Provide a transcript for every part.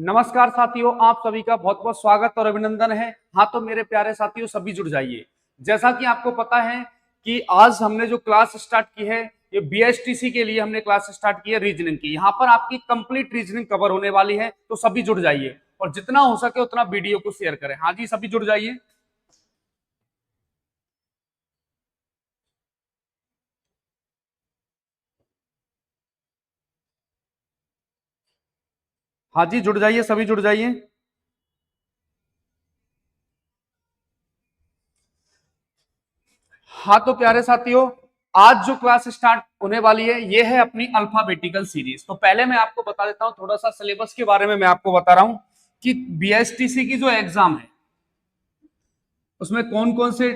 नमस्कार साथियों, आप सभी का बहुत बहुत स्वागत और अभिनंदन है। हाँ तो मेरे प्यारे साथियों, सभी जुड़ जाइए। जैसा कि आपको पता है कि आज हमने जो क्लास स्टार्ट की है, ये बीएसटीसी के लिए हमने क्लास स्टार्ट की है रीजनिंग की। यहाँ पर आपकी कंप्लीट रीजनिंग कवर होने वाली है, तो सभी जुड़ जाइए और जितना हो सके उतना वीडियो को शेयर करें। हाँ जी, सभी जुड़ जाइए। हाँ जी, जुड़ जाइए, सभी जुड़ जाइए। हाँ तो प्यारे साथियों, आज जो क्लास स्टार्ट होने वाली है ये है अपनी अल्फाबेटिकल सीरीज। तो पहले मैं आपको बता देता हूँ थोड़ा सा सिलेबस के बारे में। मैं आपको बता रहा हूँ कि बीएसटीसी की जो एग्जाम है उसमें कौन कौन से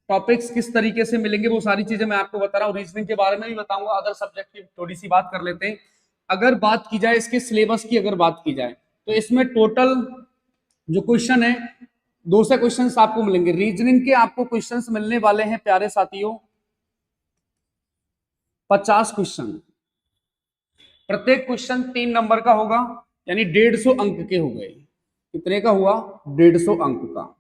टॉपिक्स किस तरीके से मिलेंगे, वो सारी चीजें मैं आपको बता रहा हूँ। रीजनिंग के बारे में भी बताऊंगा। अदर सब्जेक्ट की थोड़ी सी बात कर लेते हैं। अगर बात की जाए इसके सिलेबस की, अगर बात की जाए तो इसमें टोटल जो क्वेश्चन है 200 क्वेश्चंस आपको मिलेंगे। रीजनिंग के आपको क्वेश्चंस मिलने वाले हैं प्यारे साथियों 50 क्वेश्चन। प्रत्येक क्वेश्चन 3 नंबर का होगा, यानी 150 अंक के हो गए। कितने का हुआ? 150 अंक का।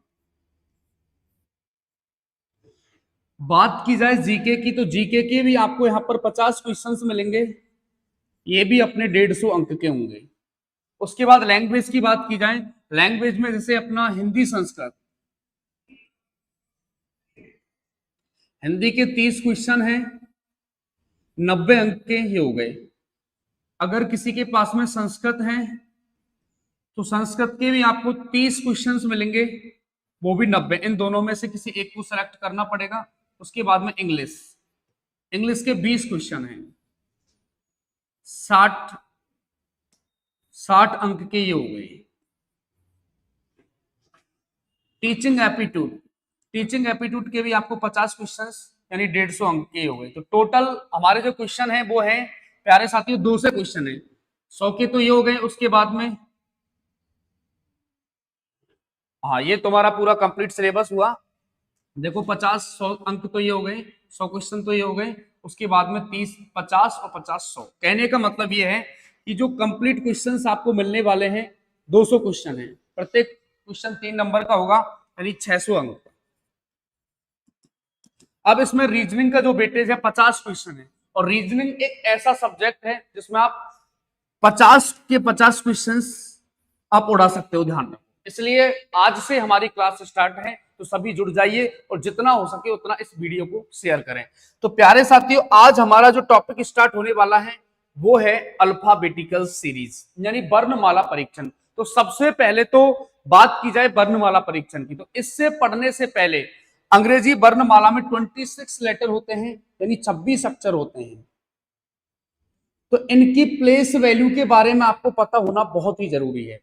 बात की जाए जीके की, तो जीके के भी आपको यहां पर 50 क्वेश्चंस मिलेंगे। ये भी अपने 150 अंक के होंगे। उसके बाद लैंग्वेज की बात की जाए, लैंग्वेज में जैसे अपना हिंदी संस्कृत, हिंदी के 30 क्वेश्चन हैं, 90 अंक के ही हो गए। अगर किसी के पास में संस्कृत है तो संस्कृत के भी आपको 30 क्वेश्चंस मिलेंगे, वो भी 90। इन दोनों में से किसी एक को सेलेक्ट करना पड़ेगा। उसके बाद में इंग्लिश, इंग्लिश के 20 क्वेश्चन हैं, 60 अंक के ये हो गए। टीचिंग एप्टीट्यूड, टीचिंग एप्टीट्यूड के भी आपको 50 क्वेश्चंस यानी 150 अंक के हो गए। तो टोटल हमारे जो क्वेश्चन है वो है प्यारे साथियों 200 क्वेश्चन है। 100 के तो ये हो गए। उसके बाद में हाँ, ये तुम्हारा पूरा कंप्लीट सिलेबस हुआ। देखो 50 100 अंक तो ये हो गए, 100 क्वेश्चन तो ये हो गए। उसके बाद में 30 50 और 50 100। कहने का मतलब ये है कि जो कंप्लीट क्वेश्चंस आपको मिलने वाले हैं 200 क्वेश्चन है। प्रत्येक क्वेश्चन 3 नंबर का होगा, यानी 600 अंक। अब इसमें रीजनिंग का जो वेटेज है 50 क्वेश्चन है। और रीजनिंग एक ऐसा सब्जेक्ट है जिसमें आप 50 के 50 क्वेश्चंस आप उड़ा सकते हो, ध्यान रखो। इसलिए आज से हमारी क्लास स्टार्ट है, तो सभी जुड़ जाइए और जितना हो सके उतना इस वीडियो को शेयर करें। तो प्यारे साथियों, आज हमारा जो टॉपिक स्टार्ट होने वाला है वो है अल्फाबेटिकल सीरीज, यानी वर्णमाला परीक्षण। तो सबसे पहले तो बात की जाए वर्णमाला परीक्षण की, तो इससे पढ़ने से पहले अंग्रेजी वर्णमाला में 26 लेटर होते हैं, यानी 26 अक्षर होते हैं। तो इनकी प्लेस वैल्यू के बारे में आपको पता होना बहुत ही जरूरी है।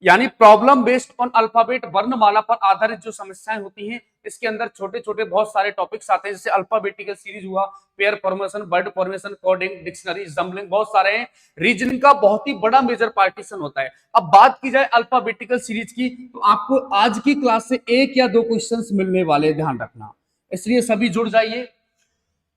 यानी प्रॉब्लम बेस्ड ऑन अल्फाबेट, वर्णमाला पर आधारित जो समस्याएं होती हैं, इसके अंदर छोटे छोटे बहुत सारे टॉपिक्स आते हैं। जैसे अल्फाबेटिकल सीरीज हुआ, pair formation, word formation, coding, dictionary, jumbling, बहुत सारे हैं। रीजनिंग का बहुत ही बड़ा मेजर पार्टीशन होता है। अब बात की जाए अल्फाबेटिकल सीरीज की, तो आपको आज की क्लास से 1 या 2 क्वेश्चंस मिलने वाले, ध्यान रखना। इसलिए सभी जुड़ जाइए।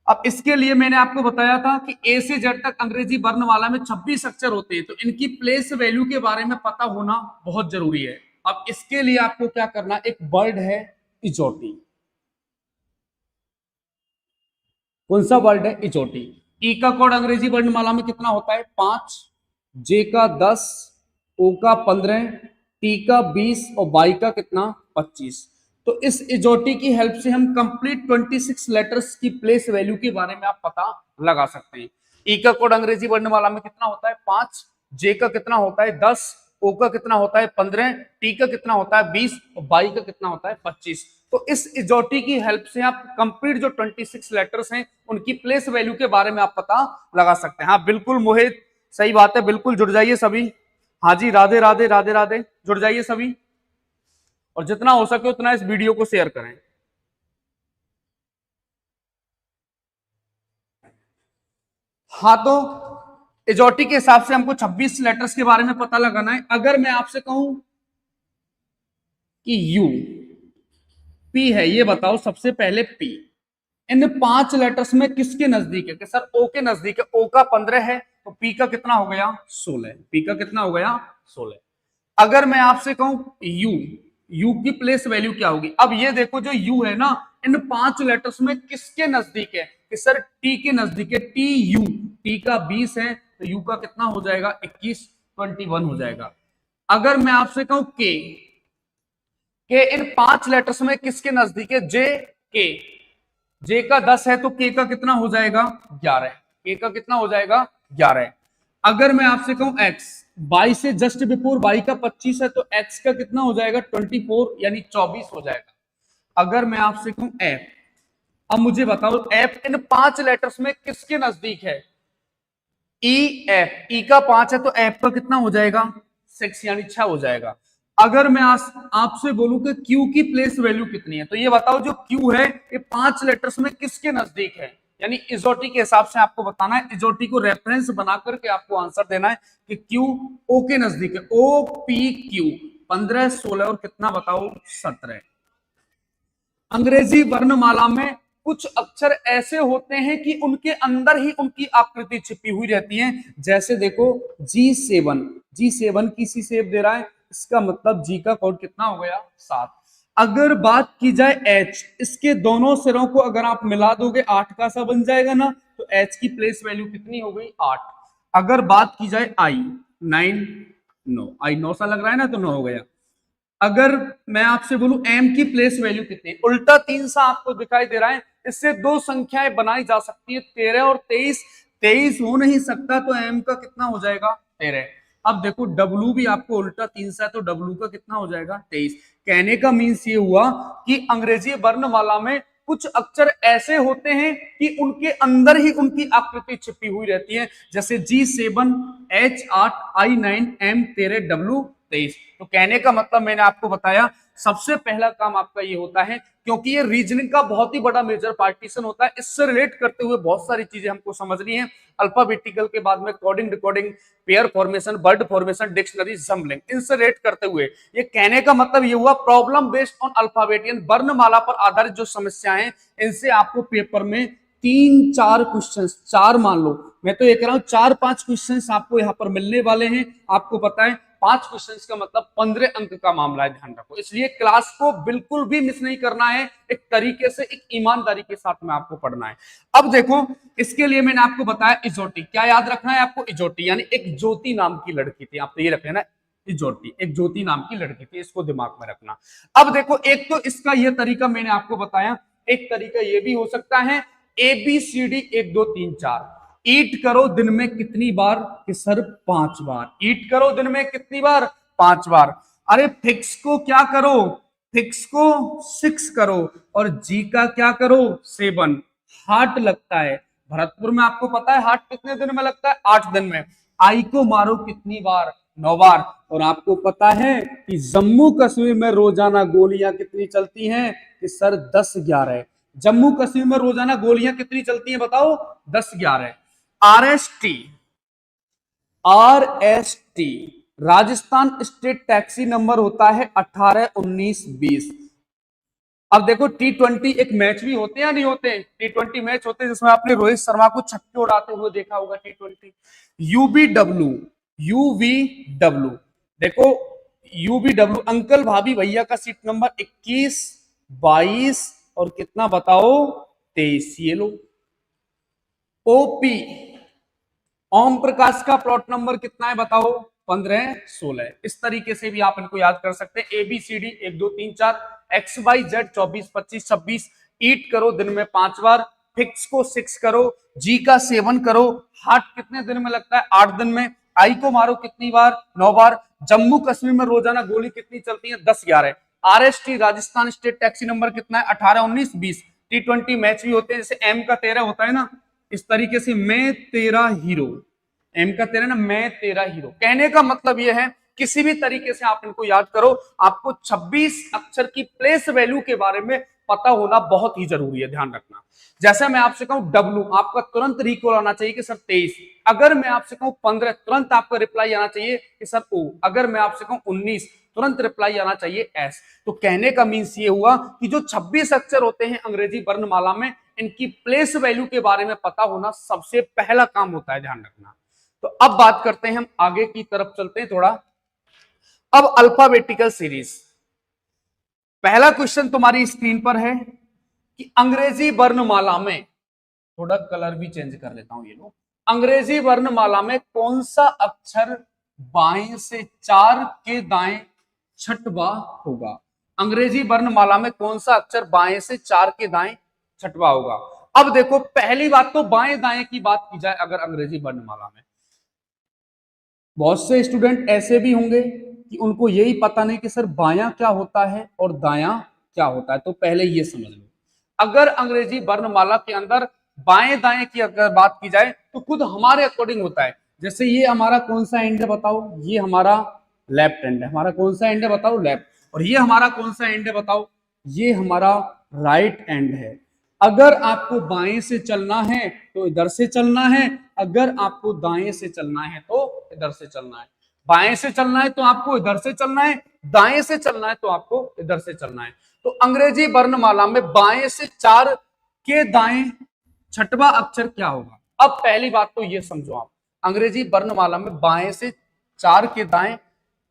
अब इसके लिए मैंने आपको बताया था कि ए से जेड तक अंग्रेजी वर्णमाला में 26 अक्षर होते हैं, तो इनकी प्लेस वैल्यू के बारे में पता होना बहुत जरूरी है। अब इसके लिए आपको क्या करना, एक वर्ड है इजोटी। कौन सा वर्ड है? इजोटी। ई का कोड अंग्रेजी वर्णमाला में कितना होता है? 5, जे का 10, ओ का 15, टी का 20 और बाई का कितना? 25। तो इस इजोटी की हेल्प से हम कंप्लीट 26 लेटर्स की प्लेस वैल्यू के बारे में आप पता लगा सकते हैं। ई का कोड अंग्रेजी वर्णमाला में कितना होता है? 5, जे का कितना होता है? 10, ओ का कितना होता है? 15, टी का कितना होता है? 20 और बाई का कितना होता है? 25। तो इस इजोटी की हेल्प से आप कंप्लीट जो 26 लेटर्स हैं उनकी प्लेस वैल्यू के बारे में आप पता लगा सकते हैं। हाँ बिल्कुल मोहित, सही बात है, बिल्कुल जुड़ जाइए सभी। हाँ जी, राधे राधे राधे राधे, जुड़ जाइए सभी और जितना हो सके उतना इस वीडियो को शेयर करें। हाँ तो इजोटी के हिसाब से हमको 26 लेटर्स के बारे में पता लगाना है। अगर मैं आपसे कहूं कि यू पी है, ये बताओ सबसे पहले पी इन 5 लेटर्स में किसके नजदीक है? कि सर ओ के नजदीक है। ओ का 15 है, तो पी का कितना हो गया 16, पी का कितना हो गया 16। अगर मैं आपसे कहूं यू, यू की प्लेस वैल्यू क्या होगी? अब ये देखो जो यू है ना, इन 5 लेटर्स में किसके नजदीक है? कि सर टी के नजदीक है, टी यू, टी का 20 है तो यू का कितना हो जाएगा 21, 21 हो जाएगा। अगर मैं आपसे कहूं के इन 5 लेटर्स में किसके नजदीक है? जे के, जे का 10 है तो के का कितना हो जाएगा 11, के का कितना हो जाएगा 11। अगर मैं आपसे कहूं एक्स, बाई से जस्ट बिफोर, बाई का 25 है तो एक्स का कितना हो जाएगा 24 यानी 24 हो जाएगा। अगर मैं आपसे कहूं एफ, अब मुझे बताओ एफ इन 5 लेटर्स में किसके नजदीक है? ई एफ, ई का 5 है तो एफ का कितना हो जाएगा 6 यानी 6 हो जाएगा। अगर मैं आपसे बोलूं कि क्यू की प्लेस वैल्यू कितनी है, तो ये बताओ जो क्यू है ये 5 लेटर्स में किसके नजदीक है? यानी इजोटी के हिसाब से आपको बताना है, इजोटी को रेफरेंस बना करके आपको आंसर देना है कि क्यू ओ के नजदीक है। ओ पी क्यू 15, 16 और कितना बताओ 17। अंग्रेजी वर्णमाला में कुछ अक्षर ऐसे होते हैं कि उनके अंदर ही उनकी आकृति छिपी हुई रहती है। जैसे देखो G7, G7 किसी शेप दे रहा है, इसका मतलब जी का कोड कितना हो गया 7। अगर बात की जाए H, इसके दोनों सिरों को अगर आप मिला दोगे 8 का सा बन जाएगा ना, तो H की प्लेस वैल्यू कितनी हो गई 8। अगर बात की जाए I, 9, 9, I 9 सा लग रहा है ना तो 9 हो गया। अगर मैं आपसे बोलूं एम की प्लेस वैल्यू कितनी, उल्टा 3 सा आपको दिखाई दे रहा है, इससे दो संख्याएं बनाई जा सकती है 13 और 23। 23 हो नहीं सकता तो एम का कितना हो जाएगा 13। अब देखो डब्लू भी आपको उल्टा 3 सा है तो डब्लू का कितना हो जाएगा 23। कहने का मीन्स ये हुआ कि अंग्रेजी वर्णमाला में कुछ अक्षर ऐसे होते हैं कि उनके अंदर ही उनकी आकृति छिपी हुई रहती है। जैसे G7, H8, I9, M13, W23। तो कहने का मतलब मैंने आपको बताया सबसे पहला काम आपका ये होता है, क्योंकि ये रीजनिंग का बहुत ही बड़ा मेजर पार्टीशन होता है, इससे रिलेट करते हुए बहुत सारी चीजें हमको समझनी है। अल्फाबेटिकल के बाद में coding, decoding, pair formation, word formation, dictionary, jumbling, इनसे रिलेट करते हुए ये कहने का मतलब ये हुआ प्रॉब्लम बेस्ड ऑन अल्फाबेटियन, वर्णमाला पर आधारित जो समस्याएं हैं इनसे आपको पेपर में 3-4 क्वेश्चन, 4 मान लो, मैं तो ये कह रहा हूं 4-5 क्वेश्चन आपको यहाँ पर मिलने वाले हैं। आपको पता है 5 क्वेश्चन का मतलब 15 अंक का मामला है, ध्यान रखो। इसलिए क्लास को बिल्कुल भी मिस नहीं करना है, एक तरीके से एक ईमानदारी के साथ में आपको पढ़ना है। अब देखो इसके लिए मैंने आपको बताया इजोटी, क्या याद रखना है आपको? इजोटी यानी एक ज्योति नाम की लड़की थी, आप तो ये रख लेना इजोटी, एक ज्योति नाम की लड़की थी, इसको दिमाग में रखना। अब देखो एक तो इसका यह तरीका मैंने आपको बताया, एक तरीका यह भी हो सकता है ABCD 1 2 3 4। ईट करो दिन में कितनी बार? कि सर 5 बार। ईट करो दिन में कितनी बार? 5 बार। अरे फिक्स को क्या करो? फिक्स को 6 करो और जी का क्या करो 7। हार्ट लगता है भरतपुर में, आपको पता है हार्ट कितने दिन में लगता है? 8 दिन में। आई को मारो कितनी बार? 9 बार। और आपको पता है कि जम्मू कश्मीर में रोजाना गोलियां कितनी चलती हैं? कि सर 10-11। जम्मू कश्मीर में रोजाना गोलियां कितनी चलती हैं बताओ? 10-11। RST Rajasthan state taxi number होता है 18, 19, 20। अब देखो T20 एक मैच भी होते हैं या नहीं होते? T20 मैच होते हैं जिसमें आपने रोहित शर्मा को छक्के उड़ाते हुए देखा होगा। T20 यूवीडब्ल्यू देखो यूवीडब्ल्यू अंकल भाभी भैया का सीट नंबर 21, 22 और कितना बताओ 23। ये लो ओपी ओम प्रकाश का प्लॉट नंबर कितना है बताओ? 15, 16। इस तरीके से भी आप इनको याद कर सकते हैं। ABCD 1 2 3 4, XYZ 24, 25, 26। ईट करो दिन में 5 बार, फिक्स को 6 करो, जी का 7 करो, हार्ट कितने दिन में लगता है? 8 दिन में। आई को मारो कितनी बार? 9 बार। जम्मू कश्मीर में रोजाना गोली कितनी चलती है? 10-11। RST Rajasthan state taxi number कितना है? 18, 19, 20। T20 मैच भी होते हैं, जैसे M का 13 होता है ना, इस तरीके से मैं तेरा हीरो, एम का 13 ना, मैं तेरा हीरो। कहने का मतलब यह है किसी भी तरीके से आप इनको याद करो, आपको 26 अक्षर की प्लेस वैल्यू के बारे में पता होना बहुत ही जरूरी है, ध्यान रखना। जैसे मैं आपसे कहूं डब्लू, आपका तुरंत रिकॉल आना चाहिए कि सर 23। अगर मैं आपसे कहूं 15, तुरंत आपका रिप्लाई आना चाहिए कि सर ओ। अगर मैं आपसे कहूं 19, तुरंत रिप्लाई आना चाहिए एस। तो कहने का मीन्स ये हुआ कि जो 26 अक्षर होते हैं अंग्रेजी वर्णमाला में, इनकी प्लेस वैल्यू के बारे में पता होना सबसे पहला काम होता है, ध्यान रखना। तो अब बात करते हैं, हम आगे की तरफ चलते हैं थोड़ा। अब अल्फाबेटिकल सीरीज, पहला क्वेश्चन तुम्हारी स्क्रीन पर है कि अंग्रेजी वर्णमाला में, थोड़ा कलर भी चेंज कर लेता हूं ये लो, अंग्रेजी वर्णमाला में कौन सा अक्षर बाएं से 4 के दाएं छठवां होगा? अंग्रेजी वर्णमाला में कौन सा अक्षर बाएं से 4 के दाएं छठवां होगा? अब देखो, पहली बात तो बाएं दाएं की बात की जाए अगर अंग्रेजी वर्णमाला में, बहुत से स्टूडेंट ऐसे भी होंगे कि उनको यही पता नहीं कि सर बायां क्या होता है और दायां क्या होता है। तो पहले ये समझ लो, अगर अंग्रेजी वर्णमाला के अंदर बाएं दाएं की अगर बात की जाए तो खुद हमारे अकॉर्डिंग होता है। जैसे ये हमारा कौन सा एंड है बताओ? ये हमारा लेफ्ट एंड है। हमारा कौन सा एंड है बताओ? लेफ्ट। और ये हमारा कौन सा एंड है बताओ? ये हमारा राइट एंड है। अगर आपको बाएं से चलना है तो इधर से चलना है, अगर आपको दाएं से चलना है तो इधर से चलना है। बाएं से चलना है तो आपको इधर से चलना है, दाएं से चलना है तो आपको इधर से चलना है। तो अंग्रेजी वर्णमाला में बाएं से 4 के दाएं छठवां अक्षर क्या होगा? अब पहली बात तो ये समझो आप, अंग्रेजी वर्णमाला में बाएं से 4 के दाएं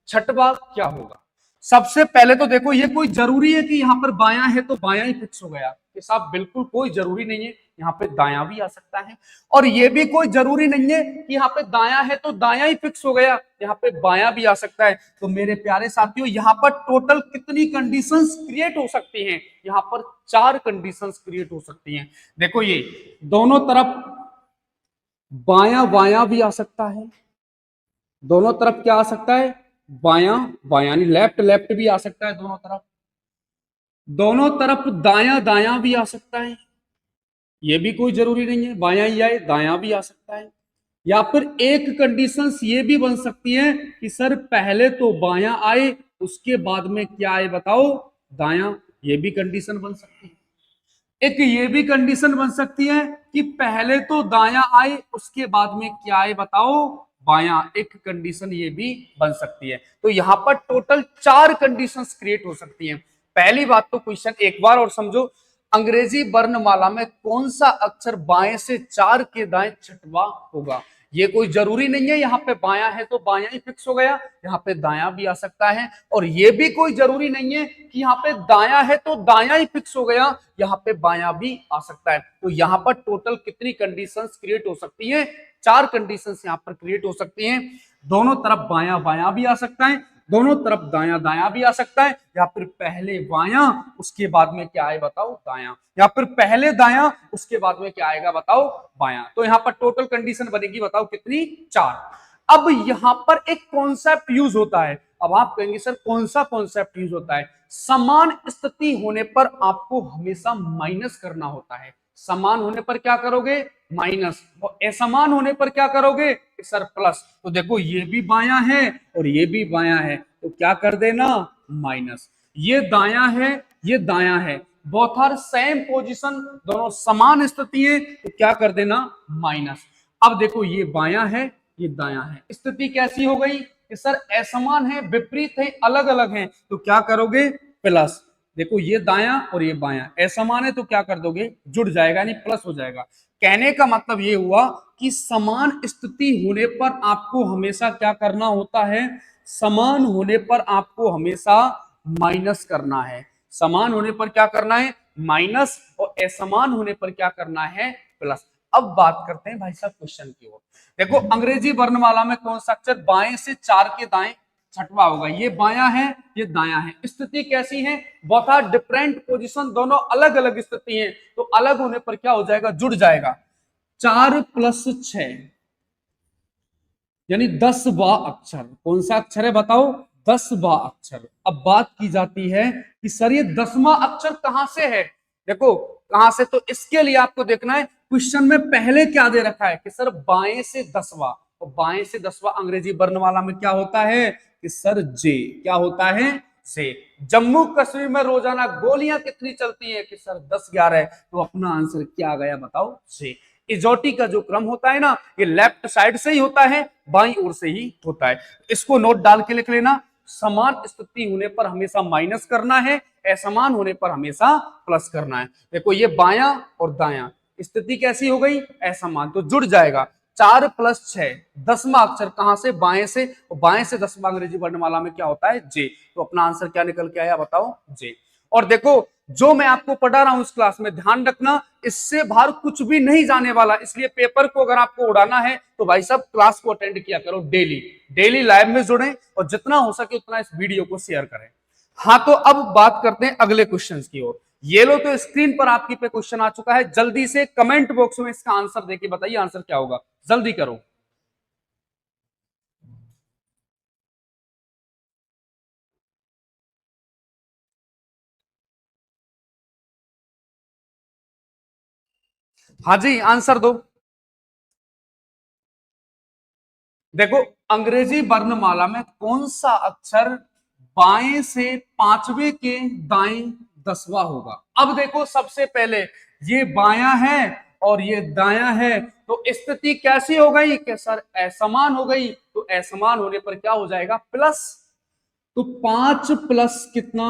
छठवां क्या होगा? सबसे पहले तो देखो, ये कोई जरूरी है कि यहाँ पर बायां है तो बायां ही फिक्स हो गया? कि साहब बिल्कुल कोई जरूरी नहीं है, यहाँ पे दायां भी आ सकता है। और ये भी कोई जरूरी नहीं है कि यहाँ पे दायां है तो दायां ही फिक्स हो गया, यहाँ पे बायां भी आ सकता है। तो मेरे प्यारे साथियों, यहाँ पर टोटल कितनी कंडीशंस क्रिएट हो सकती हैं? यहाँ पर 4 कंडीशंस क्रिएट हो सकती हैं। देखो, ये दोनों तरफ बायां बायां भी आ सकता है, दोनों तरफ क्या आ सकता है? बायां बायां, यानी लेफ्ट लेफ्ट भी आ सकता है दोनों तरफ। दोनों तरफ दायां दायां भी आ सकता है, ये भी कोई जरूरी नहीं है बायां ही आए, दायां भी आ सकता है। या फिर एक कंडीशंस ये भी बन सकती है कि सर पहले तो बायां आए उसके बाद में क्या आए बताओ? दायां। ये भी कंडीशन बन सकती है। एक ये भी कंडीशन बन सकती है कि पहले तो दायां आए उसके बाद में क्या आए बताओ? बायां। एक कंडीशन ये भी बन सकती है। तो यहां पर टोटल 4 कंडीशंस क्रिएट हो सकती हैं। पहली बात तो क्वेश्चन एक बार और समझो, अंग्रेजी वर्णमाला में कौन सा अक्षर बाएं से 4 के दाएं छठवां होगा? ये कोई जरूरी नहीं है यहाँ पे बायां है तो बायां ही फिक्स हो गया, यहाँ पे दायां भी आ सकता है। और ये भी कोई जरूरी नहीं है कि यहाँ पे दायां है तो दायां ही फिक्स हो गया, यहाँ पे बायां भी आ सकता है। तो यहाँ पर टोटल कितनी कंडीशंस क्रिएट हो सकती हैं? 4 कंडीशंस यहाँ पर क्रिएट हो सकती हैं। दोनों तरफ बायां बायां भी आ सकता है, दोनों तरफ दायां दायां भी आ सकता है, या फिर पहले बायां उसके बाद में क्या आए बताओ? दायां। या फिर पहले दायां उसके बाद में क्या आएगा बताओ? बायां। तो यहाँ पर टोटल कंडीशन बनेगी बताओ कितनी? 4। अब यहाँ पर एक कॉन्सेप्ट यूज होता है। अब आप कहेंगे सर कौन सा कॉन्सेप्ट यूज होता है? समान स्थिति होने पर आपको हमेशा माइनस करना होता है। समान होने पर क्या करोगे? माइनस। और असमान होने पर क्या करोगे? Sir plus. तो देखो, ये भी बायां है और ये भी बायां है, तो क्या कर देना? माइनस। ये दायां है, ये दायां है, बोथ आर सेम पोजीशन, दोनों समान स्थिति है, तो क्या कर देना? माइनस। अब देखो, ये बायां है, ये दायां है, स्थिति कैसी हो गई कि सर असमान है, विपरीत है, अलग अलग है, तो क्या करोगे? प्लस। देखो, ये दायां और ये बायां असमान है तो क्या कर दोगे? जुड़ जाएगा, यानी प्लस हो जाएगा। कहने का मतलब ये हुआ कि समान स्थिति होने पर आपको हमेशा क्या करना होता है? समान होने पर आपको हमेशा माइनस करना है। समान होने पर क्या करना है? माइनस। और असमान होने पर क्या करना है? प्लस। अब बात करते हैं भाई साहब क्वेश्चन की ओर। देखो, अंग्रेजी वर्णमाला में कौन सा अक्षर बाएं से 4 के दाएं छठवां होगा? ये बायां है, ये दायां है। स्थिति कैसी है? बोथ आर डिफरेंट पोजीशन, दोनों अलग अलग स्थिति है, तो अलग होने पर क्या हो जाएगा? जुड़ जाएगा। 4 + 6 यानी 10वां अक्षर। कौन सा अक्षर है बताओ? 10वां अक्षर। अब बात की जाती है कि सर ये 10वां अक्षर कहां से है? देखो कहां से, तो इसके लिए आपको देखना है क्वेश्चन में पहले क्या दे रखा है कि सर बाएं से 10वां। और बाएं से 10वां अंग्रेजी वर्णमाला में क्या होता है कि सर जे। क्या होता है? जे। जम्मू कश्मीर में रोजाना गोलियां कितनी चलती हैं कि सर 10-11। तो अपना आंसर क्या आ गया बताओ? जे। इजोटी का जो क्रम होता है ना, ये लेफ्ट साइड से ही होता है, बाईं ओर से ही होता है। इसको नोट डाल के लिख लेना। समान स्थिति होने पर हमेशा माइनस करना है, असमान होने पर हमेशा प्लस करना है। देखो, ये बायां और दायां, स्थिति कैसी हो गई? असमान, तो जुड़ जाएगा। 4 + 6 10वां अक्षर कहां से? बाएं से, और बाएं से 10वां अंग्रेजी वर्णमाला में क्या होता है? जे। तो अपना आंसर क्या निकल के आया बताओ? जे। और देखो जो मैं आपको पढ़ा रहा हूं इस क्लास में, ध्यान रखना इससे बाहर कुछ भी नहीं जाने वाला, इसलिए पेपर को अगर आपको उड़ाना है तो भाई साहब क्लास को अटेंड किया करो, डेली डेली लाइव में जुड़ें और जितना हो सके उतना इस वीडियो को शेयर करें। हाँ तो अब बात करते हैं अगले क्वेश्चन की ओर। ये लो तो स्क्रीन पर आपकी पे क्वेश्चन आ चुका है, जल्दी से कमेंट बॉक्स में इसका आंसर देके बताइए आंसर क्या होगा, जल्दी करो। हाँ जी आंसर दो। देखो अंग्रेजी वर्णमाला में कौन सा अक्षर बाएं से पांचवें के दाएं 10वां होगा? अब देखो सबसे पहले ये बायां है और ये दायां है, तो स्थिति कैसी हो गई कि सर असमान हो गई, तो असमान होने पर क्या हो जाएगा? प्लस। तो 5 + कितना?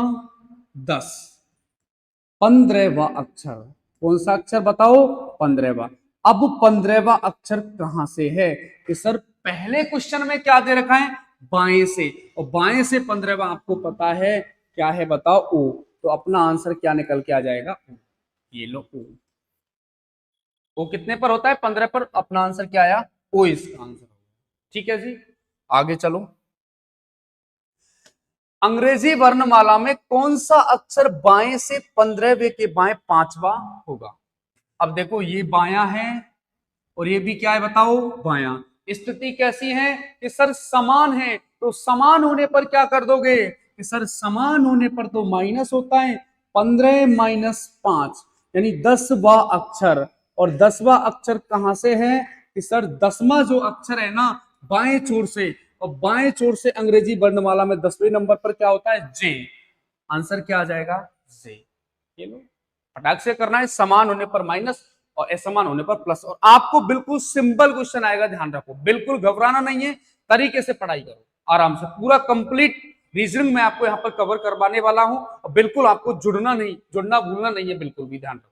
10, 15वां अक्षर। कौन सा अक्षर बताओ? 15वां। अब 15वां अक्षर कहां से है? कि सर पहले क्वेश्चन में क्या दे रखा है? बाएं से, और बाएं से 15वां आपको पता है क्या है बताओ? ओ। तो अपना आंसर क्या निकल के आ जाएगा? ओ। ये लो ओ। ओ कितने पर होता है? 15 पर। अपना आंसर क्या आया? ओ इसका आंसर। ठीक है जी, आगे चलो। अंग्रेजी वर्णमाला में कौन सा अक्षर बाएं से 15वें के बाएं 5वां होगा? अब देखो ये बायां है और ये भी क्या है बताओ? बायां। स्थिति कैसी है? कि सर समान है, तो समान होने पर क्या कर दोगे? कि सर समान होने पर तो माइनस होता है, 15 - 5 यानी 10वां अक्षर। और 10वां अक्षर कहां से है? कि सर 10वां जो अक्षर है ना बाएं छोर से, और बाएं छोर से अंग्रेजी वर्णमाला में 10वें नंबर पर क्या होता है? जे। आंसर क्या आ जाएगा? जे। ये लो फटाक से करना है, समान होने पर माइनस और असमान होने पर प्लस। और आपको बिल्कुल सिंपल क्वेश्चन आएगा, ध्यान रखो, बिल्कुल घबराना नहीं है, तरीके से पढ़ाई करो आराम से। पूरा कंप्लीट रीजनिंग मैं आपको यहाँ पर कवर करवाने वाला हूं, और बिल्कुल आपको जुड़ना भूलना नहीं है, बिल्कुल भी ध्यान रखो।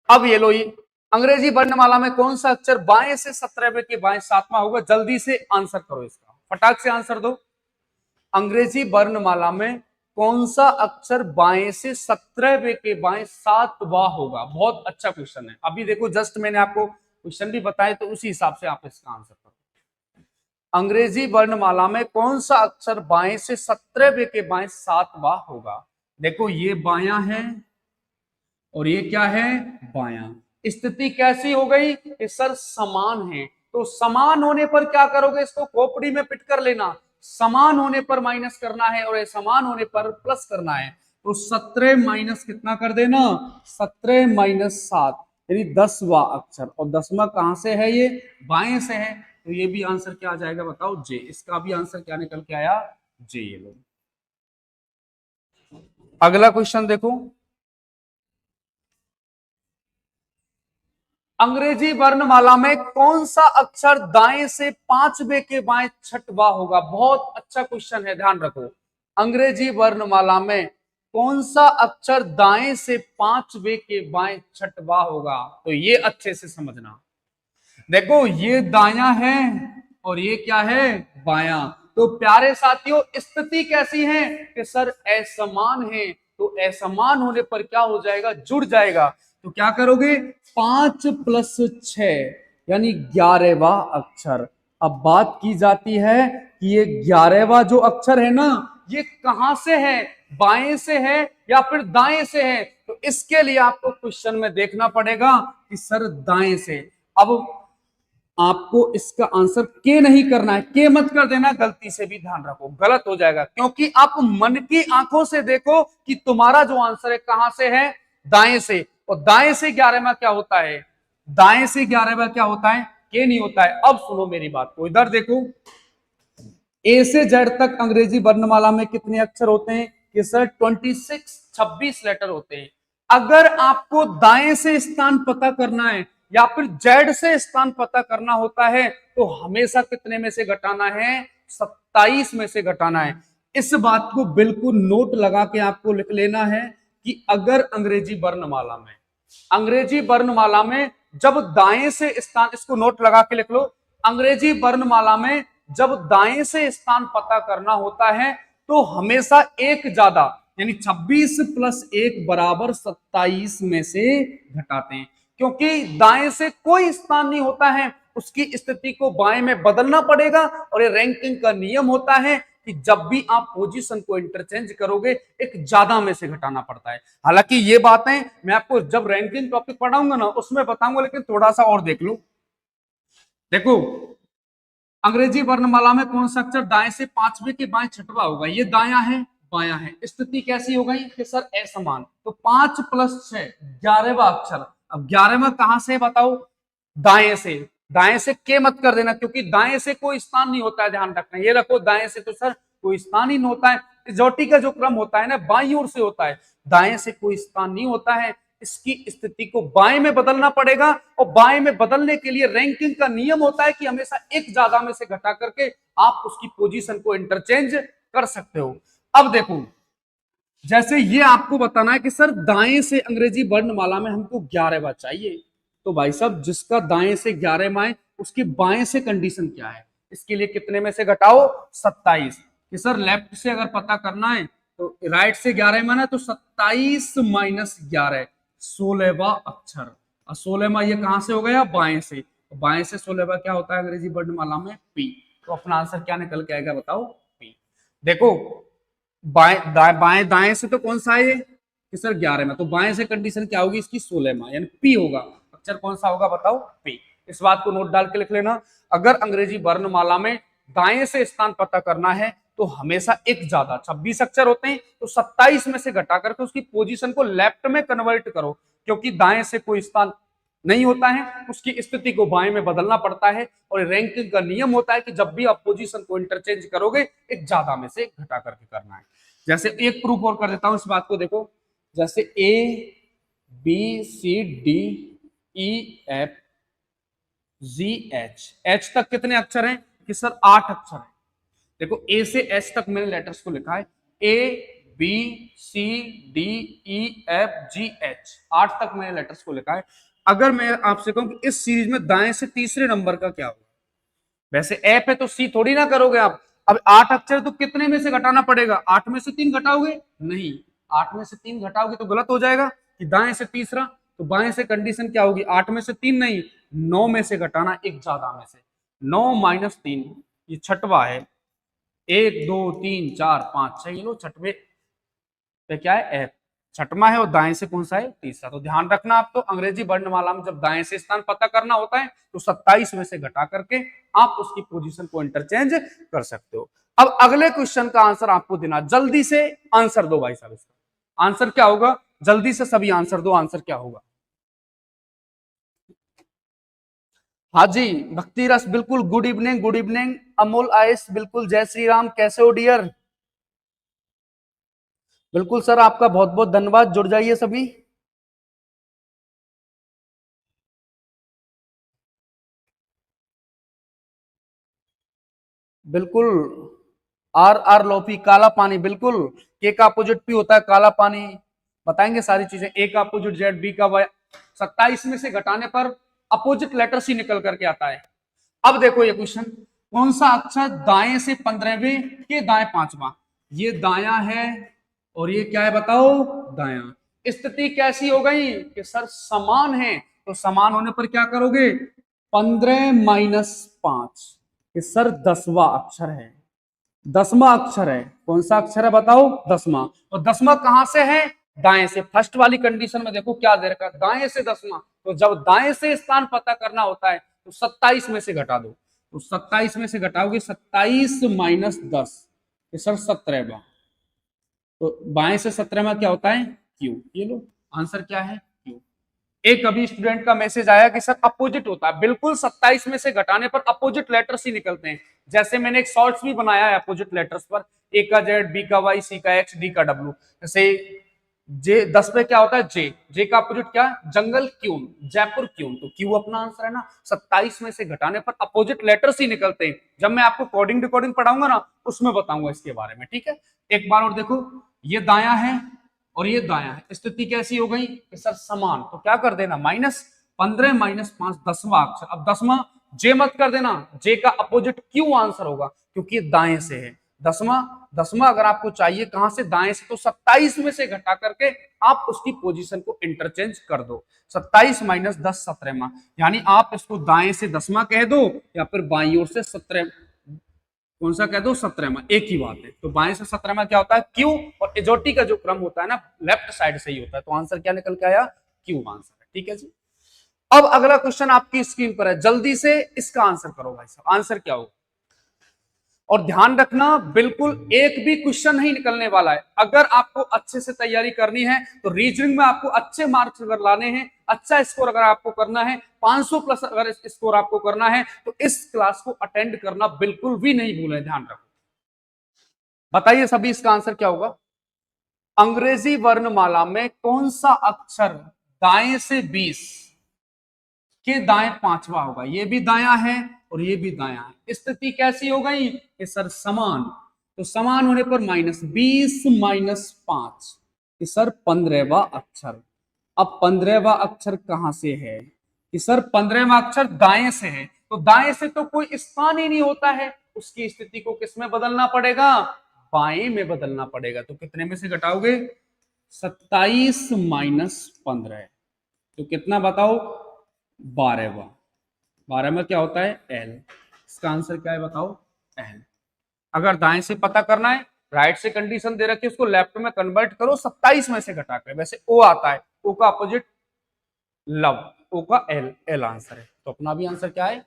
अब ये लो, ये अंग्रेजी वर्णमाला में कौन सा अक्षर बाएं से 17वें के बाएं 7वां होगा? जल्दी से आंसर करो इसका, फटाक से आंसर दो। अंग्रेजी वर्णमाला में कौन सा अक्षर बाएं से 17वें के बाएं 7वां होगा? बहुत अच्छा क्वेश्चन है। अभी देखो जस्ट मैंने आपको क्वेश्चन भी बताया, तो उसी हिसाब से आप इसका आंसर करो। अंग्रेजी वर्णमाला में कौन सा अक्षर बाएं से 17वें के बाएं 7वां होगा? देखो ये बायां है और ये क्या है? बायां। स्थिति कैसी हो गई? कि सर समान है, तो समान होने पर क्या करोगे? इसको खोपड़ी में पिट कर लेना, समान होने पर माइनस करना है और समान होने पर प्लस करना है। तो 17 माइनस कितना कर देना? 17 - 7 यानी 10वां अक्षर। और 10वां कहां से है? ये बाएं से है, तो ये भी आंसर क्या आ जाएगा बताओ? जे। इसका भी आंसर क्या निकल के आया? जे। ये लो अगला क्वेश्चन देखो। अंग्रेजी वर्णमाला में कौन सा अक्षर दाएं से 5वें के बाएं 6वां होगा? बहुत अच्छा क्वेश्चन है, ध्यान रखो। अंग्रेजी वर्णमाला में कौन सा अक्षर दाएं से 5वें के बाएं 6वां होगा? तो ये अच्छे से समझना। देखो ये दायां है और ये क्या है? बायां। तो प्यारे साथियों स्थिति कैसी है? कि सर असमान है, तो असमान होने पर क्या हो जाएगा? जुड़ जाएगा। तो क्या करोगे? 5 + 6 यानी 11वां अक्षर। अब बात की जाती है कि ये 11वां जो अक्षर है ना, ये कहां से है? बाएं से है या फिर दाएं से है? तो इसके लिए आपको क्वेश्चन में देखना पड़ेगा कि सर दाएं से। अब आपको इसका आंसर के नहीं करना है, के मत कर देना गलती से भी, ध्यान रखो गलत हो जाएगा, क्योंकि आप मन की आंखों से देखो कि तुम्हारा जो आंसर है कहां से है? दाएं से। और दाएं से 11वां क्या होता है? दाएं से 11वां क्या होता है? के नहीं होता है। अब सुनो मेरी बात को, इधर देखो, ए से जेड तक अंग्रेजी वर्णमाला में कितने अक्षर होते हैं? कि सर 26 लेटर होते हैं। अगर आपको दाएं से स्थान पता करना है या फिर जेड से स्थान पता करना होता है, तो हमेशा कितने में से घटाना है? 27 में से घटाना है। इस बात को बिल्कुल नोट लगा के आपको लिख लेना है कि अगर अंग्रेजी वर्णमाला में जब दाएं से स्थान, इसको नोट लगा के लिख लो, अंग्रेजी वर्णमाला में जब दाएं से स्थान पता करना होता है तो हमेशा एक ज्यादा, यानी 26 प्लस 1 बराबर 27 में से घटाते हैं, क्योंकि दाएं से कोई स्थान नहीं होता है, उसकी स्थिति को बाएं में बदलना पड़ेगा। और ये रैंकिंग का नियम होता है कि जब भी आप पोजीशन को इंटरचेंज करोगे एक ज्यादा में से घटाना पड़ता है। हालांकि ये बातें मैं आपको जब रैंकिंग टॉपिक पढ़ाऊंगा ना उसमें बताऊंगा, लेकिन थोड़ा सा और देख लो। देखो अंग्रेजी वर्णमाला में कौन सा अक्षर दाएं से पांचवें के बाएं छठवा होगा? ये दायां है, बायां है। स्थिति कैसी हो गई कि सर असमान, तो 5 प्लस 6 11वां अक्षर। अब 11वां कहां से बताओ? दाएं से। दाएं से के मत कर देना, क्योंकि दाएं से कोई स्थान नहीं होता है, ध्यान रखना। ये रखो दाएं से तो सर कोई स्थान ही नहीं होता है। जोटी का जो क्रम होता है ना बाईं ओर से होता है, दाएं से कोई स्थान नहीं होता है। इसकी स्थिति को बाएं में बदलना पड़ेगा, और बाएं में बदलने के लिए रैंकिंग का नियम होता है कि हमेशा एक ज्यादा में से घटा करके आप उसकी पोजीशन को इंटरचेंज कर सकते हो। अब देखो जैसे ये आपको बताना है कि सर दाएं से अंग्रेजी वर्णमाला में हमको 11वां चाहिए, तो भाई साहब जिसका दाएं से 11वां है उसकी बाएं से कंडीशन क्या है? इसके लिए कितने में से घटाओ? 27। कि सर लेफ्ट से अगर पता करना है तो राइट से 11वां ना, तो 27 माइनस 11 16वां अक्षर। और 16वां ये कहां से हो गया? बाएं से। तो बाएं से 16वां क्या होता है अंग्रेजी वर्णमाला में? पी। तो अपना आंसर क्या निकल के आएगा बताओ? पी। देखो बाएं दाएं से तो कौन सा है ये कि सर 11वां, तो बाएं से कंडीशन क्या होगी इसकी? 16वां, यानी पी होगा। अक्षर कौन सा होगा बताओ? पी। इस बात को नोट डाल के लिख लेना। अगर अंग्रेजी वर्णमाला में दाएं से स्थान पता करना है तो हमेशा एक ज्यादा, 26 अक्षर होते हैं तो 27 में से घटा करके उसकी पोजीशन को लेफ्ट में कन्वर्ट करो, क्योंकि दाएं से कोई स्थान नहीं होता है, उसकी स्थिति को बाएं में बदलना पड़ता है। और रैंकिंग का नियम होता है कि जब भी आप पोजीशन को इंटरचेंज करोगे एक ज्यादा में से घटा करके करना है। जैसे एक प्रूफ और कर देता हूं इस बात को, देखो जैसे A B C D E F G H, H तक कितने अक्षर हैं कि सर 8 अक्षर हैं। देखो ए से एच तक मैंने लेटर्स को लिखा है, A B C D E F G H, 8 तक मैंने लेटर्स को लिखा है। अगर मैं आपसे कहूं कि इस सीरीज में दाएं से तीसरे नंबर का क्या होगा? वैसे ए पे तो सी थोड़ी ना करोगे आप। अब 8 अक्षर तो कितने में से घटाना पड़ेगा? 8 में से 3 घटाओगे? नहीं, 8 में से 3 घटाओगे तो गलत हो जाएगा कि दाएं से तीसरा। तो बाएं से कंडीशन क्या होगी? 8 में से 3 नहीं, 9 में से घटाना एक ज्यादा में से। 9 माइनस 3 ये छठवा है। 1 2 3 4 5 6, ये लो छठवे पे क्या है? एफ छठवा है, और दाएं से कौन सा है? तीसरा। तो ध्यान रखना आप, तो अंग्रेजी वर्णमाला में जब दाएं से स्थान पता करना होता है तो 27 में से घटा करके आप उसकी पोजीशन को इंटरचेंज कर सकते हो। अब अगले क्वेश्चन का आंसर आपको देना, जल्दी से आंसर दो भाई साहब। इसका आंसर क्या होगा? जल्दी से सभी आंसर दो, आंसर क्या होगा? हाँ जी भक्ति रस, बिल्कुल। Good evening, good evening. Amol आयस, बिल्कुल। जय श्री राम, कैसे हो डियर? बिल्कुल सर, आपका बहुत बहुत धन्यवाद। जुड़ जाइए सभी। बिल्कुल। आर आर लोफी, काला पानी, बिल्कुल। के का अपोजिट पी होता है काला पानी। बताएंगे सारी चीजें। ए का अपोजिट जेड, बी का वाई। 27 में से घटाने पर अपोजिट लेटर सी निकल करके आता है। अब देखो ये क्वेश्चन, कौन सा अक्षर दाएं से 15वें के दाएं 5वां? ये दायां है और ये क्या है बताओ? दायां। स्थिति कैसी हो गई कि सर समान है, तो समान होने पर क्या करोगे? 15 माइनस 5, ये सर 10वां अक्षर है। 10वां अक्षर है। कौन सा अक्षर है बताओ? 10वां। और 10वां कहां से है? दाएं से। फर्स्ट वाली कंडीशन में देखो क्या दे रखा है, दाएं से 10वां। तो जब दाएं से स्थान पता करना होता है तो 27 में से घटा दो। तो 27 में से घटाओगे 27 माइनस 10, सर 17वां। तो बाएं से 17वां क्या होता है? क्यू। ये लो आंसर क्या है? क्यू। एक अभी स्टूडेंट का मैसेज आया कि सर अपोजिट होता है। बिल्कुल, 27 में से घटाने पर अपोजिट लेटर्स ही निकलते हैं। जैसे मैंने एक शॉर्ट्स भी बनाया है अपोजिट लेटर्स पर, ए का जेड, बी का वाई, सी का एक्स, डी का डब्ल्यू। जैसे जे 10 पे क्या होता है? जे। जे का अपोजिट क्या? जंगल क्यून, जयपुर क्यून। तो क्यू अपना आंसर है ना। 27 में से घटाने पर अपोजिट लेटर्स ही निकलते हैं। जब मैं आपको कोडिंग डिकोडिंग पढ़ाऊंगा ना उसमें बताऊंगा इसके बारे में, ठीक है। एक बार और देखो, ये दायां है और ये दायां है। स्थिति कैसी हो गई? सर समान, तो क्या कर देना? माइनस। 15 माइनस 5 10वां अक्षर। अब 10वां जे मत कर देना, जे का अपोजिट क्यू आंसर होगा क्योंकि ये दाएं से है। 10वां अगर आपको चाहिए कहां से, दाएं से, तो 27 में से घटा करके आप उसकी पोजीशन को इंटरचेंज कर दो। 27 माइनस 10 17वां, यानी आप इसको दाएं से 10वां कह दो या फिर बाईं ओर से 17, कौन सा कह दो, 17वां, एक ही बात है। तो बाएं से 17वां क्या होता है, क्यू, और एजोटी का जो क्रम होता है ना लेफ्ट साइड से ही होता है। तो आंसर क्या निकल के आया, क्यू आंसर है। ठीक है जी। अब अगला क्वेश्चन आपकी स्क्रीन पर है, जल्दी से इसका आंसर करो भाई साहब। आंसर क्या होगा, और ध्यान रखना बिल्कुल एक भी क्वेश्चन नहीं निकलने वाला है। अगर आपको अच्छे से तैयारी करनी है तो रीजनिंग में आपको अच्छे मार्क्स अगर लाने हैं, अच्छा स्कोर अगर आपको करना है, 500 प्लस अगर स्कोर आपको करना है, तो इस क्लास को अटेंड करना बिल्कुल भी नहीं भूलें। ध्यान रखो। बताइए सभी इसका आंसर क्या होगा। अंग्रेजी वर्णमाला में कौन सा अक्षर दाएं से 20 के दाएं 5वां होगा। ये भी दायां है और ये भी दायां है। स्थिति कैसी हो गई कि सर समान, तो समान होने पर -20 माइनस 5, कि सर 15वां अक्षर। अब 15वां अक्षर कहां से है, कि सर 15वां अक्षर दाएं से है। तो दाएं से तो कोई स्थान ही नहीं होता है, उसकी स्थिति को किसमें बदलना पड़ेगा, बाएं में बदलना पड़ेगा। तो कितने में से घटाओगे, 27 माइनस 15, तो कितना बताओ, 12वां। 12 में क्या होता है, एल। इसका आंसर क्या है बताओ, एल। अगर दाएं से पता करना है, राइट से कंडीशन दे रखी है, उसको लेफ्ट में कन्वर्ट करो 27 में से घटाकर। वैसे ओ आता है, ओ का अपोजिट लव, ओ का एल, एल आंसर है। तो अपना भी आंसर क्या है,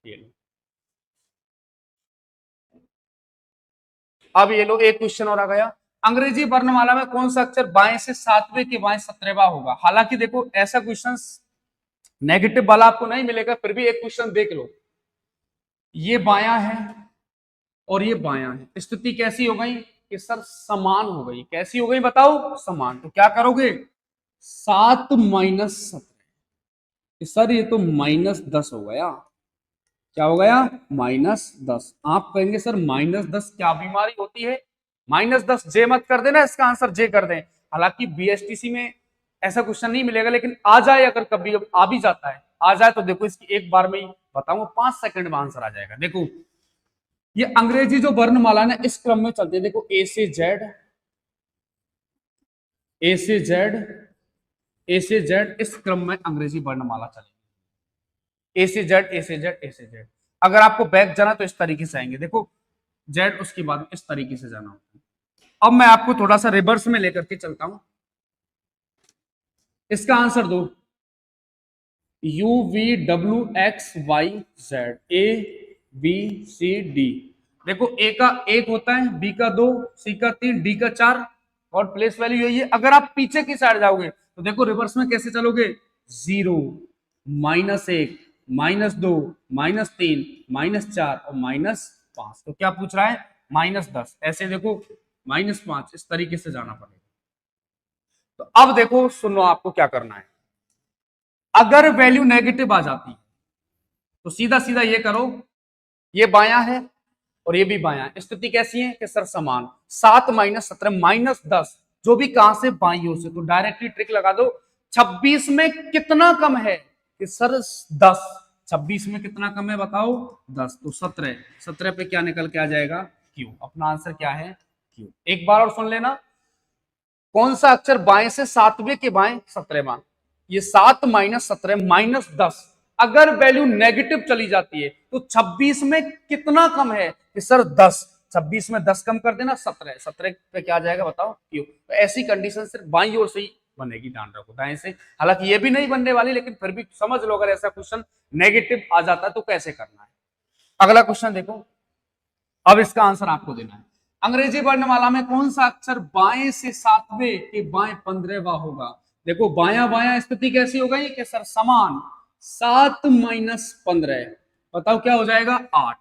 ये लो। अब ये लो, एक क्वेश्चन और आ गया। अंग्रेजी वर्णमाला में कौन सा अक्षर बाएं से 7वें के बाएं 17वां होगा। हालांकि देखो ऐसा क्वेश्चन नेगेटिव वाला आपको नहीं मिलेगा, फिर भी एक क्वेश्चन देख लो। ये बायां है और ये बायां है, स्थिति कैसी हो गई कि सर समान हो गई। कैसी हो गई बताओ, समान। तो क्या करोगे, 7 माइनस 17, सर ये तो -10 हो गया। क्या हो गया, -10। आप कहेंगे सर -10 क्या बीमारी होती है, -10 जे मत कर देना, इसका आंसर जे कर दें। हालांकि बीएसटीसी में ऐसा क्वेश्चन नहीं मिलेगा, लेकिन आ जाए, अगर कभी आ भी जाता है, आ जाए तो देखो इसकी एक बार में ही बताऊंगा, 5 सेकंड में आंसर आ जाएगा। देखो ये अंग्रेजी जो वर्णमाला ना इस क्रम में चलती है। देखो ए से जेड, ए से जेड, ए से जेड, इस क्रम में अंग्रेजी वर्णमाला चलेगी। ए से जेड, ए से जेड, ए से जेड। अगर आपको बैक जाना तो इस तरीके से आएंगे। देखो जेड, उसके बाद इस तरीके से जाना होता है। अब मैं आपको थोड़ा सा रिवर्स में लेकर के चलता हूं। इसका आंसर दो, U V W X Y Z, A B C D. देखो ए का 1 होता है, बी का 2, सी का 3, डी का 4, और प्लेस वैल्यू यही है। अगर आप पीछे की साइड जाओगे तो देखो रिवर्स में कैसे चलोगे, 0, -1, -2, -3, -4 और -5। तो क्या पूछ रहा है, -10। ऐसे देखो -5, इस तरीके से जाना पड़ेगा। तो अब देखो सुनो, आपको क्या करना है। अगर वैल्यू नेगेटिव आ जाती है तो सीधा सीधा ये करो, ये बायां है और ये भी बायां है। स्थिति कैसी है कि सर समान। 7 माइनस 17 -10, जो भी कहां से, बाई ओर से। तो डायरेक्टली ट्रिक लगा दो। 26 में कितना कम है कि सर 10। 26 में कितना कम है बताओ, 10। तो 17, 17 पे क्या निकल के आ जाएगा, क्यू। अपना आंसर क्या है, क्यू। एक बार और सुन लेना, कौन सा अक्षर बाएं से 7वें के बाएं 17वां। ये 7 माइनस 17 -10। अगर वैल्यू नेगेटिव चली जाती है तो 26 में कितना कम है कि सर 10। 26 में 10 कम कर देना, 17। 17 पे क्या आ जाएगा बताओ, क्यू। तो ऐसी कंडीशन सिर्फ बाईं ओर से ही बनेगी, ध्यान रखो, दाएं से हालांकि ये भी नहीं बनने वाली, लेकिन फिर भी समझ लो अगर ऐसा क्वेश्चन नेगेटिव आ जाता है तो कैसे करना है। अगला क्वेश्चन देखो, अब इसका आंसर आपको देना है। अंग्रेजी वर्णमाला में कौन सा अक्षर बाएं से 7वें के बाएं 15वां होगा। देखो बायां बायां, स्थिति कैसी हो गई कि सर समान। 7 माइनस 15, बताओ क्या हो जाएगा, 8,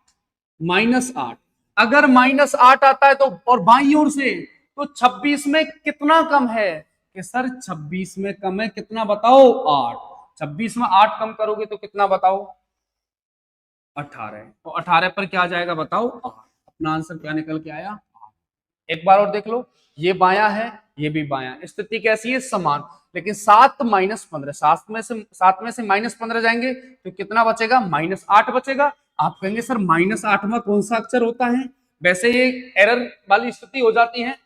-8। अगर -8 आता है तो, और बाईं ओर से, तो 26 में कितना कम है कि सर 26 में कम है कितना बताओ, 8। 26 में 8 कम करोगे तो कितना बताओ, 18। तो 18 पर क्या आ जाएगा बताओ, 8। अपना आंसर क्या निकल के आया, 8। एक बार और देख लो, ये बायां है ये भी बायां, स्थिति कैसी है, समान। लेकिन 7 - 15, 7 में से -15 जाएंगे तो कितना बचेगा, -8 बचेगा। आप कहेंगे सर -8वां कौन सा अक्षर होता है, वैसे ये एरर वाली स्थिति हो जाती है।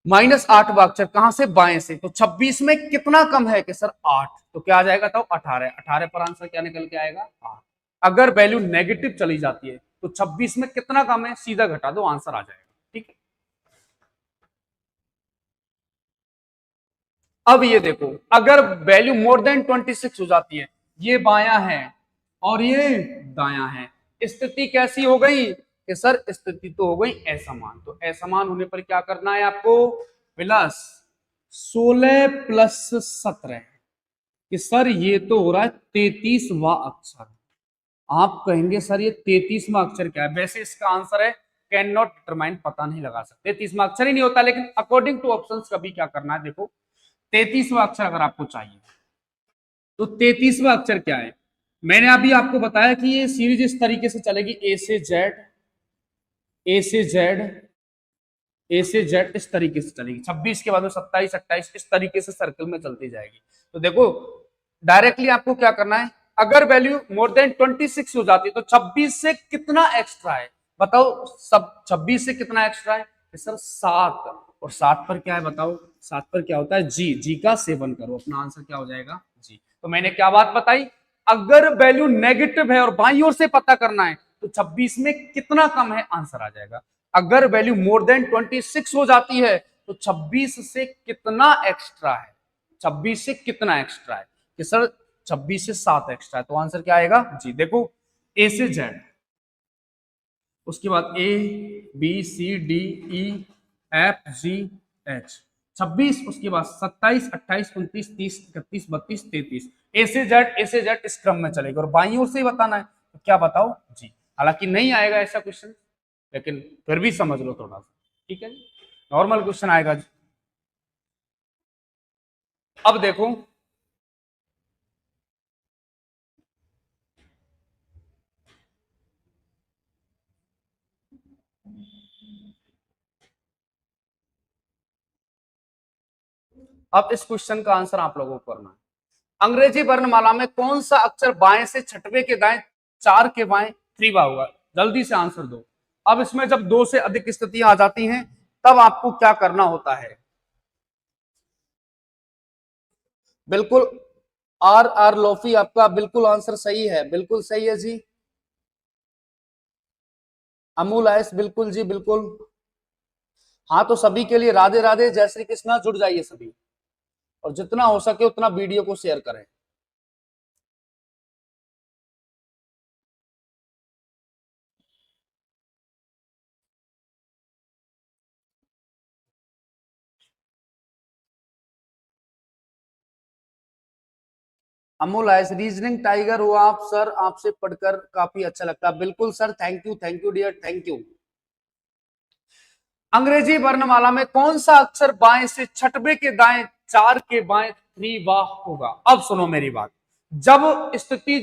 -8वां अक्षर कहां से, बाएं से, तो 26 में कितना कम है कि सर 8, तो क्या आ जाएगा, तो 18, 18 पर आंसर क्या निकल के आएगा, 8। अगर वैल्यू नेगेटिव चली जाती है तो 26 में कितना कम है, सीधा घटा दो, आंसर आ जाएगा। ठीक है, अब ये देखो, अगर वैल्यू मोर देन 26 हो जाती है, ये बायां है और ये दायां है, स्थिति कैसी हो गई कि सर स्थिति तो हो गई असमान। तो असमान होने पर क्या करना है आपको, प्लस 16 + 17, कि सर ये तो हो रहा है 33वां अक्षर। आप कहेंगे सर ये 33वां अक्षर क्या है, वैसे इसका आंसर है कैन नॉट डिटरमाइन, पता नहीं लगा सकते, 33वां अक्षर ही नहीं होता, लेकिन अकॉर्डिंग टू ऑप्शंस कभी क्या करना है, देखो 33वां अक्षर अगर आपको चाहिए तो 33वां अक्षर क्या है। मैंने अभी आपको बताया कि ये सीरीज इस तरीके से चलेगी, ए से जेड, ए से जेड, ए से जेड, इस तरीके से चलेगी। 26 के बाद में 27, 28, इस तरीके से सर्कल में चलती जाएगी। तो देखो डायरेक्टली आपको क्या करना है, अगर वैल्यू मोर देन 26 हो जाती है तो 26 से कितना एक्स्ट्रा है, बताओ, सब 26 से कितना एक्स्ट्रा है, सर 7, और 7 पर क्या है बताओ, 7 पर क्या होता है, जी, जी का सेवन करो, अपना आंसर क्या हो जाएगा, जी। तो मैंने क्या बात बताई, अगर वैल्यू नेगेटिव है और बाईं ओर से पता करना है तो 26 में कितना कम है, आंसर आ जाएगा। अगर वैल्यू मोर देन 26 हो जाती है तो 26 से कितना एक्स्ट्रा है, 26 से कितना एक्स्ट्रा है, कि सर 26 से 7 एक्स्ट्रा है, तो आंसर क्या आएगा, जी। देखो ए से जेड, उसके बाद A B C D E F G H, 26, उसके बाद 27, 28, 29, 30, 31, 32, 33, ए से जेड इस क्रम में चलेगा, और बाईं ओर से ही बताना है, तो क्या बताओ, जी। हालांकि नहीं आएगा ऐसा क्वेश्चन, लेकिन फिर भी समझ लो थोड़ा सा, ठीक है, नॉर्मल क्वेश्चन आएगा। अब देखो, अब इस क्वेश्चन का आंसर आप लोगों को करना है। अंग्रेजी वर्णमाला में कौन सा अक्षर बाएं से छठवे के दाएं 4 के बाएं 3वां होगा, जल्दी से आंसर दो। अब इसमें जब 2 से अधिक स्थितियां आ जाती हैं तब आपको क्या करना होता है, बिल्कुल आर लोफी, आपका बिल्कुल आंसर सही है, बिल्कुल सही है जी। अमूल आयस, बिल्कुल जी, बिल्कुल। हाँ, तो सभी के लिए राधे राधे, जय श्री कृष्णा, जुड़ जाइए सभी, और जितना हो सके उतना वीडियो को शेयर करें। अमोल आयस, रीजनिंग टाइगर हो आप सर, आपसे पढ़कर काफी अच्छा लगता है, बिल्कुल sir, thank you dear, thank you. अंग्रेजी वर्णमाला में कौन सा अक्षर बाएं से छठवे के दाएं 4 के बाएं 3वां होगा। अब सुनो मेरी बात, जब स्थिति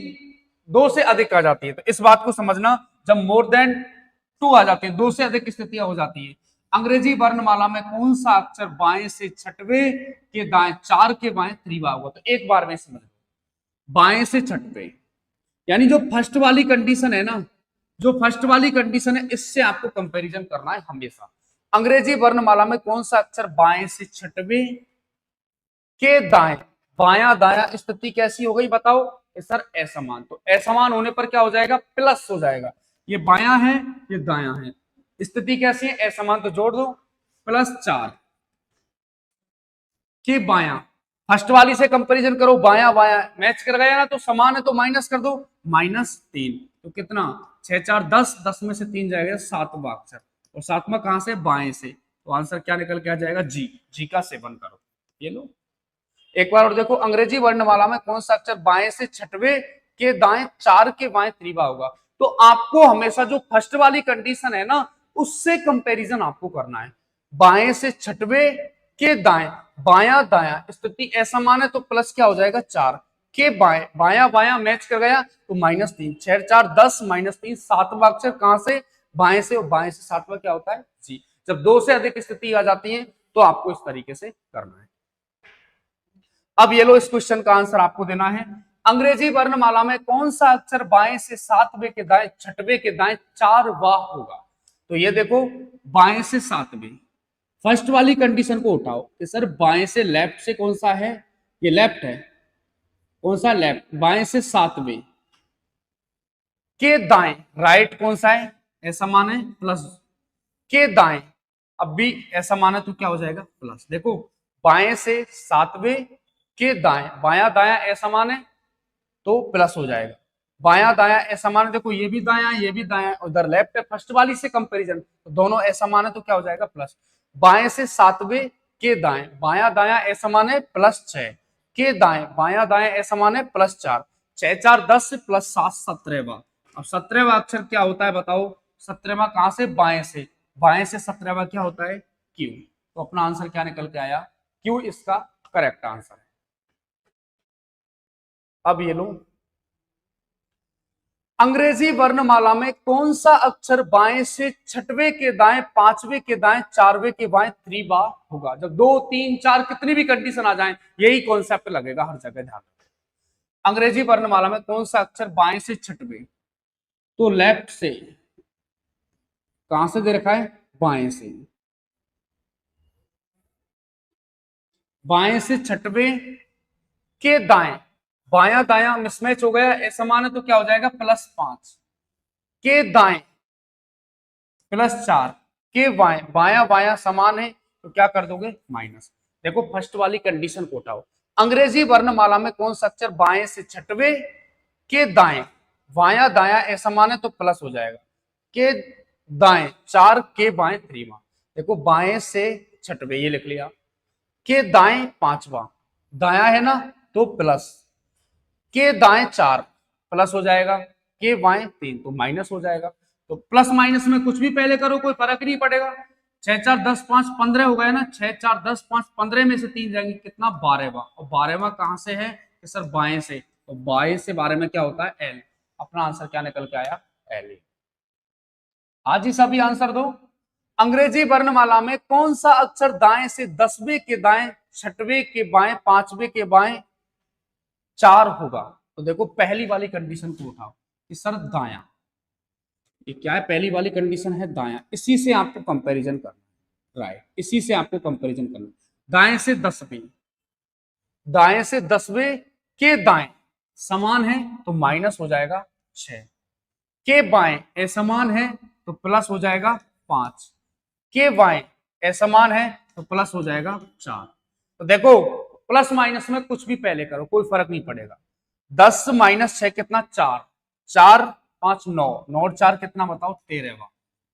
2 से अधिक आ जाती है तो इस बात को समझना, जब मोर देन 2 आ जाती है, 2 से अधिक स्थितियां हो जाती है, अंग्रेजी वर्णमाला में कौन सा अक्षर बाएं से छठवे के दाएं 4 के बाएं 3वां होगा। तो एक बार में समझ लो, बाएं से छठवे, यानी जो फर्स्ट वाली कंडीशन है ना, जो फर्स्ट वाली कंडीशन है, इससे आपको कंपैरिजन करना है हमेशा। अंग्रेजी वर्णमाला में कौन सा अक्षर बाएं से छठवे के दाएं, बायां दाया स्थिति कैसी हो गई बताओ, सर असमान। तो असमान होने पर क्या हो जाएगा, प्लस हो जाएगा, ये बायां है ये दायां है, स्थिति कैसी है, असमान, तो जोड़ दो, +4 के बायां, फर्स्ट वाली से कंपैरिजन करो, बायां बायां मैच कर गया ना, तो समान है तो माइनस कर दो, -3, तो कितना, 6 4 10, 10 में से 3 जाएगा 7वां अक्षर, और 7वां कहां से, बाएं से, तो आंसर क्या निकल के आ जाएगा, जी, जी का सेवन करो। ये लो एक बार और देखो, अंग्रेजी वर्णमाला में कौन सा अक्षर बाएं से छठवे के दाएं 4 के बाएं 3वां होगा। तो आपको हमेशा जो फर्स्ट वाली कंडीशन है ना, उससे कंपैरिजन आपको करना है, बाएं से छठवे के दाएं, बायां दायां स्थिति असमान है तो प्लस क्या हो जाएगा, 4 के बाएं, बायां बायां मैच कर गया तो -3, 6 4 10, -3, 7वां अक्षर कहां से, बाएं से, और बाएं से 7वां क्या होता है, जी। जब 2 से अधिक स्थिति आ जाती है तो आपको इस तरीके से करना है। अब ये लो, इस क्वेश्चन का आंसर आपको देना है। अंग्रेजी वर्णमाला में कौन सा अक्षर बाएं से सातवें के दाएं छठवें के दाएं 4 बार होगा? तो ये देखो, बाएं से सातवें, फर्स्ट वाली कंडीशन को उठाओ कि सर बाएं से लेफ्ट से कौन सा है, ये लेफ्ट है, कौन सा लेफ्ट, बाएं से सातवें के दाएं राइट कौन सा है, ऐसा मान है प्लस, के दाएं अब भी ऐसा माना तो क्या हो जाएगा प्लस। देखो बाएं से सातवें के दाएं, बाया दाया ऐसा माने तो प्लस हो जाएगा, बाया दाया ऐसा माने, देखो ये भी दाया ये भी दाया, उधर लेफ्ट है, फर्स्ट वाली से कंपैरिजन, तो दोनों ऐसा माने तो क्या हो जाएगा प्लस। बाएं से सातवें के दाएं, बाया दाया ऐसा माने प्लस 6, के दाएं बाया दाया ऐसा माने प्लस 4, 6 4 10 प्लस 7 17वां। अब 17वां अक्षर क्या होता है बताओ, 17वां कहां से, बाएं से, बाएं से 17वां क्या होता है क्यू। तो अपना आंसर क्या निकल के आया, क्यू इसका करेक्ट आंसर है। अब ये लो, अंग्रेजी वर्णमाला में कौन सा अक्षर बाएं से छठवें के दाएं पांचवें के दाएं चारवें के बाएं 3 बार होगा? जब 2 3 4 कितनी भी कंडीशन आ जाए यही कॉन्सेप्ट लगेगा हर जगह, ध्यान रखें। अंग्रेजी वर्णमाला में कौन सा अक्षर बाएं से छठवें, तो लेफ्ट से, कहां से दे रखा है, बाएं से, बाएं से छठवें के दाएं, बाया दाया मिसमैच हो गया ऐसा माने तो क्या हो जाएगा +5, के दाएं +4, के बाएं, बाया बाया समान है तो क्या कर दोगे माइनस। देखो फर्स्ट वाली कंडीशन को उठाओ, अंग्रेजी वर्णमाला में कौन सा अक्षर बाएं से छठवें के दाएं, बाया दाया ऐसा माने तो प्लस हो जाएगा, के दाएं 4 के बाएं 3 बार। देखो बाएं से छठवें ये लिख लिया, के दाएं 5वां, दाया है ना तो प्लस, के दाएं 4 प्लस हो जाएगा, के बाएं 3 तो माइनस हो जाएगा। तो प्लस माइनस में कुछ भी पहले करो कोई फर्क नहीं पड़ेगा। 6 4 10 5 15 हो गया ना, 6 4 10 5 15 में से 3 जाएंगे कितना 12वां, और 12वां कहां से है कि सर बाएं से, तो बाएं से 12 में क्या होता है एल। अपना आंसर क्या निकल के आया एल। आज ही सभी आंसर दो। अंग्रेजी वर्णमाला में कौन सा अक्षर दाएं से 10वें के दाएं छठवें के बाएं पांचवें के बाएं 4 होगा? तो देखो पहली वाली कंडीशन को उठाओ कि सर दाया, ये क्या है, पहली वाली कंडीशन है दाया, इसी से आपको कंपैरिजन करना, राइट, इसी से आपको कंपैरिजन करना। दाएं से 10वें, दाएं से 10वें के दाएं समान है तो माइनस हो जाएगा 6, के बाएं असमान है तो प्लस हो जाएगा 5, के बाएं असमान है तो प्लस हो जाएगा 4। तो देखो प्लस माइनस में कुछ भी पहले करो कोई फर्क नहीं पड़ेगा। 10 - 6 कितना 4, 4 5 9, 9 और 4 कितना बताओ 13वां।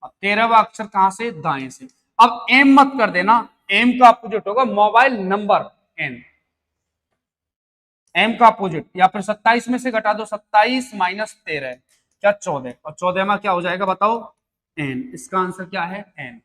अब 13वां अक्षर कहां से, दाएं से। अब एम मत कर देना, एम का अपोजिट होगा मोबाइल नंबर एन, एम का अपोजिट, या फिर 27 में से घटा दो, 27 - 13 क्या 14, और 14वां क्या हो जाएगा बताओ एन। इसका आंसर क्या है एन।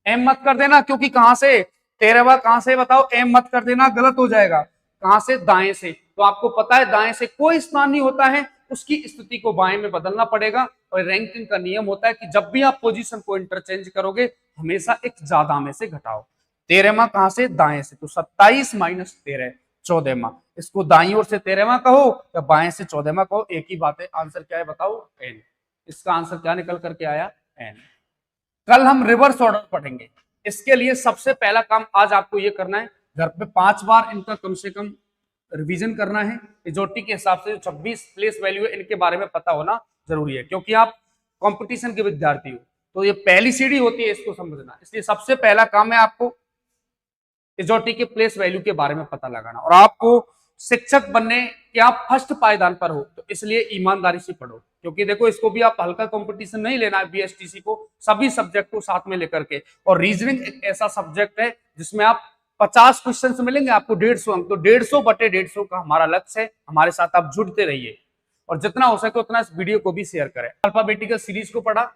एम मत कर देना क्योंकि कहां से 13वां कहां से बताओ, एम मत कर देना गलत हो जाएगा, कहां से दाएं से। तो आपको पता है दाएं से कोई स्थान नहीं होता है, उसकी स्थिति को बाएं में बदलना पड़ेगा। और रैंकिंग का नियम होता है कि जब भी आप पोजीशन को इंटरचेंज करोगे हमेशा एक ज्यादा में से घटाओ। 13वां कहां से, दाएं से, तो 27 - 13 14वां। इसको दाईं ओर से 13वां कहो या बाएं से 14वां कहो, एक ही बात है। आंसर क्या है बताओ एन। इसका आंसर क्या निकल करके आया एन। कल हम रिवर्स ऑर्डर पढ़ेंगे, इसके लिए सबसे पहला काम आज आपको ये करना है, घर पे 5 बार इनका कम से कम रिवीजन करना है। इजोटी के हिसाब से जो 26 प्लेस वैल्यू है इनके बारे में पता होना जरूरी है, क्योंकि आप कंपटीशन के विद्यार्थी हो, तो ये पहली सीढ़ी होती है इसको समझना। इसलिए सबसे पहला काम है आपको इजोटी के प्लेस वैल्यू के बारे में पता लगाना। और आपको शिक्षक बनने के आप फर्स्ट पायदान पर हो, तो इसलिए ईमानदारी से पढ़ो, क्योंकि देखो इसको भी आप हल्का कंपटीशन नहीं लेना है, बीएसटीसी को सभी सब्जेक्ट को साथ में लेकर के। और रीजनिंग एक ऐसा सब्जेक्ट है जिसमें आप 50 क्वेश्चन मिलेंगे आपको 150 अंक, तो 150 बटे 150 का हमारा लक्ष्य है। हमारे साथ आप जुड़ते रहिए और जितना हो सके उतना इस वीडियो को भी शेयर करें। अल्फाबेटिकल सीरीज को पढ़ा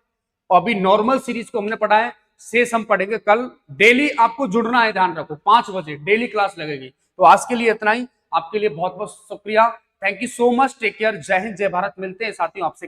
और अभी नॉर्मल सीरीज को हमने पढ़ा है, शेष हम पढ़ेंगे कल। डेली आपको जुड़ना है, ध्यान रखो 5 बजे डेली क्लास लगेगी। तो आज के लिए इतना ही, आपके लिए बहुत बहुत शुक्रिया, thank you so much, take care, जय हिंद जय भारत। मिलते हैं साथियों आपसे।